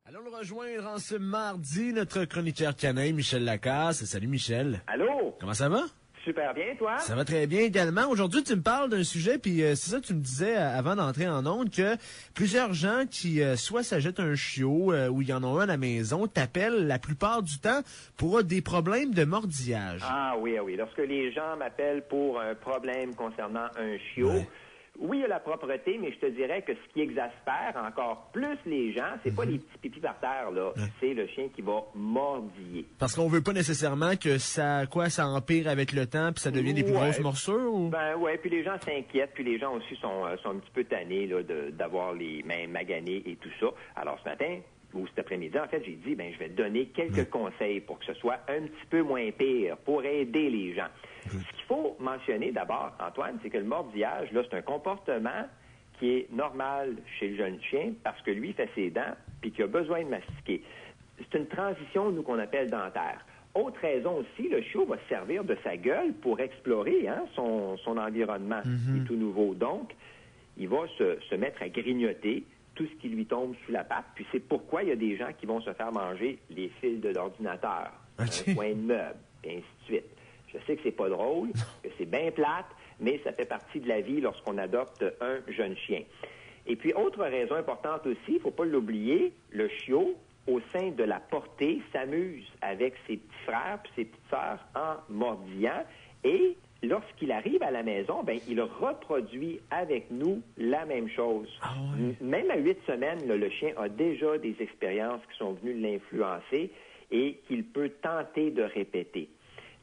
Allons le rejoindre en ce mardi, notre chroniqueur canin, Michel Lacasse. Salut Michel. Allô? Comment ça va? Super bien, toi? Ça va très bien également. Aujourd'hui, tu me parles d'un sujet, puis c'est ça, tu me disais avant d'entrer en ondes que plusieurs gens qui soit s'achètent un chiot ou il y en ont un à la maison, t'appellent la plupart du temps pour des problèmes de mordillage. Ah oui. Lorsque les gens m'appellent pour un problème concernant un chiot, ouais. Oui, il y a la propreté, mais je te dirais que ce qui exaspère encore plus les gens, c'est pas les petits pipis par terre, là. Ouais. C'est le chien qui va mordiller. Parce qu'on veut pas nécessairement que ça empire avec le temps puis ça devient des plus grosses morsures ou? Ben ouais, puis les gens s'inquiètent, puis les gens aussi sont un petit peu tannés là, d'avoir les mains maganées et tout ça. Alors ce matin, ou cet après-midi, en fait, j'ai dit, je vais te donner quelques conseils pour que ce soit un petit peu moins pire, pour aider les gens. Ce qu'il faut mentionner d'abord, Antoine, c'est que le mordillage, là, c'est un comportement qui est normal chez le jeune chien parce que lui, il fait ses dents puis qu'il a besoin de mastiquer. C'est une transition, nous, qu'on appelle dentaire. Autre raison aussi, le chiot va se servir de sa gueule pour explorer son environnement qui est tout nouveau. Donc, il va se mettre à grignoter tout ce qui lui tombe sous la patte. Puis c'est pourquoi il y a des gens qui vont se faire manger les fils de l'ordinateur, un coin de meuble, et ainsi de suite. Je sais que c'est pas drôle, que c'est bien plate, mais ça fait partie de la vie lorsqu'on adopte un jeune chien. Et puis, autre raison importante aussi, il faut pas l'oublier, le chiot, au sein de la portée, s'amuse avec ses petits frères et ses petites sœurs en mordillant. Et lorsqu'il arrive à la maison, il reproduit avec nous la même chose. Ah ouais. Même à 8 semaines, le chien a déjà des expériences qui sont venues l'influencer et qu'il peut tenter de répéter.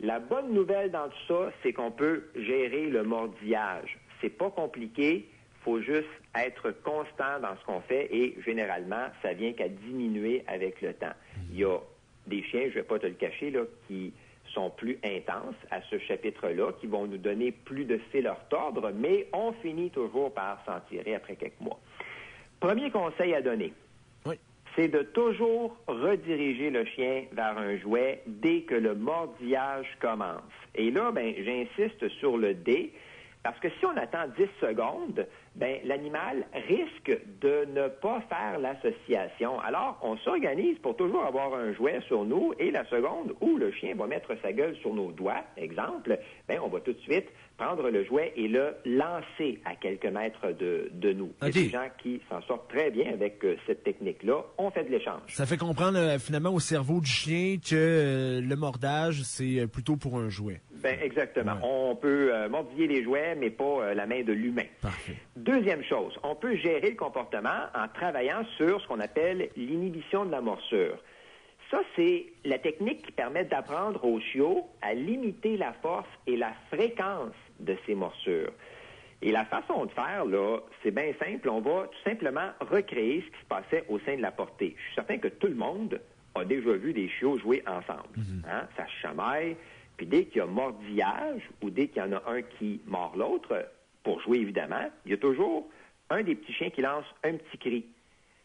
La bonne nouvelle dans tout ça, c'est qu'on peut gérer le mordillage. C'est pas compliqué, faut juste être constant dans ce qu'on fait et généralement, ça vient qu'à diminuer avec le temps. Il y a des chiens, je vais pas te le cacher, là, qui sont plus intenses à ce chapitre-là, qui vont nous donner plus de fil à retordre, mais on finit toujours par s'en tirer après quelques mois. Premier conseil à donner. Oui. C'est de toujours rediriger le chien vers un jouet dès que le mordillage commence. Et là, j'insiste sur le dé, parce que si on attend 10 secondes, l'animal risque de ne pas faire l'association. Alors, on s'organise pour toujours avoir un jouet sur nous, et la seconde où le chien va mettre sa gueule sur nos doigts, exemple, on va tout de suite prendre le jouet et le lancer à quelques mètres de nous. Okay. Il y a des gens qui s'en sortent très bien avec cette technique-là. On fait de l'échange. Ça fait comprendre finalement au cerveau du chien que le mordage, c'est plutôt pour un jouet. Exactement. Ouais. On peut mordiller les jouets, mais pas la main de l'humain. Parfait. Deuxième chose, on peut gérer le comportement en travaillant sur ce qu'on appelle l'inhibition de la morsure. Ça, c'est la technique qui permet d'apprendre au chiot à limiter la force et la fréquence de ses morsures. Et la façon de faire, là, c'est bien simple. On va tout simplement recréer ce qui se passait au sein de la portée. Je suis certain que tout le monde a déjà vu des chiots jouer ensemble. Ça se chamaille. Puis dès qu'il y a mordillage ou dès qu'il y en a un qui mord l'autre, pour jouer évidemment, il y a toujours un des petits chiens qui lance un petit cri,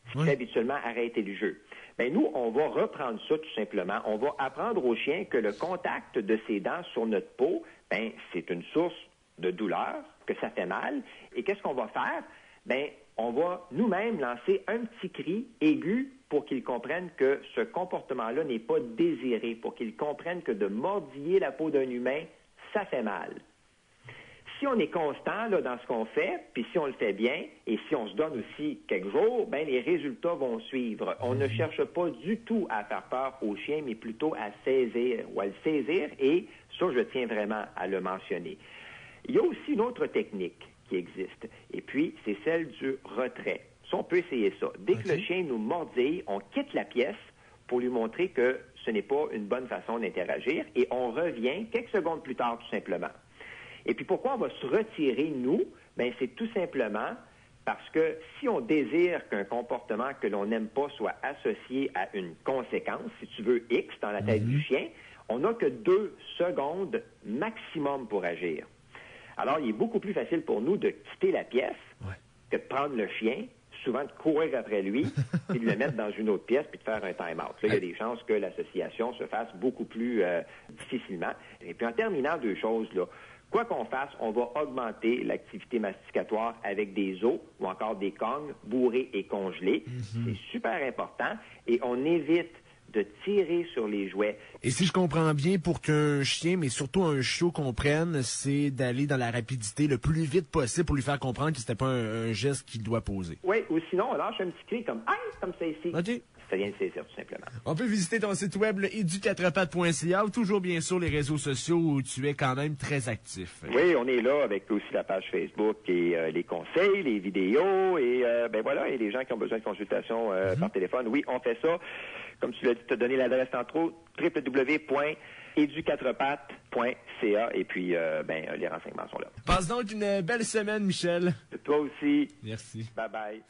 ce qui fait habituellement arrêter le jeu. Nous, on va reprendre ça tout simplement. On va apprendre au chien que le contact de ses dents sur notre peau, c'est une source de douleur, que ça fait mal. Et qu'est-ce qu'on va faire? On va nous-mêmes lancer un petit cri aigu pour qu'ils comprennent que ce comportement-là n'est pas désiré, pour qu'ils comprennent que de mordiller la peau d'un humain, ça fait mal. Si on est constant là, dans ce qu'on fait, puis si on le fait bien, et si on se donne aussi quelques jours, les résultats vont suivre. On ne cherche pas du tout à faire peur au chien, mais plutôt à saisir ou à le saisir, et ça, je tiens vraiment à le mentionner. Il y a aussi une autre technique qui existe, et puis c'est celle du retrait. Ça, on peut essayer ça. Dès que le chien nous mordille, on quitte la pièce pour lui montrer que ce n'est pas une bonne façon d'interagir, et on revient quelques secondes plus tard, tout simplement. Et puis pourquoi on va se retirer, nous? C'est tout simplement parce que si on désire qu'un comportement que l'on n'aime pas soit associé à une conséquence, si tu veux X dans la tête du chien, on n'a que 2 secondes maximum pour agir. Alors, il est beaucoup plus facile pour nous de quitter la pièce que de prendre le chien, souvent de courir après lui, et de le mettre dans une autre pièce, puis de faire un time-out. Là, il y a des chances que l'association se fasse beaucoup plus difficilement. Et puis, en terminant, 2 choses, là. Quoi qu'on fasse, on va augmenter l'activité masticatoire avec des os ou encore des cognes bourrés et congelés. C'est super important et on évite de tirer sur les jouets. Et si je comprends bien, pour qu'un chien, mais surtout un chiot comprenne, c'est d'aller dans la rapidité le plus vite possible pour lui faire comprendre que c'était pas un geste qu'il doit poser. Oui, ou sinon, on lâche un petit cri comme « Aïe », comme ça ici. OK. Ça vient de saisir, tout simplement. On peut visiter ton site web, edu4pattes.ca, ou toujours bien sûr les réseaux sociaux où tu es quand même très actif. Oui, on est là avec aussi la page Facebook et les conseils, les vidéos et ben voilà, et les gens qui ont besoin de consultation par téléphone. Oui, on fait ça. Comme tu l'as dit, tu as donné l'adresse tantôt, www.edu4pattes.ca et puis les renseignements sont là. Passe donc une belle semaine, Michel. Toi aussi. Merci. Bye bye.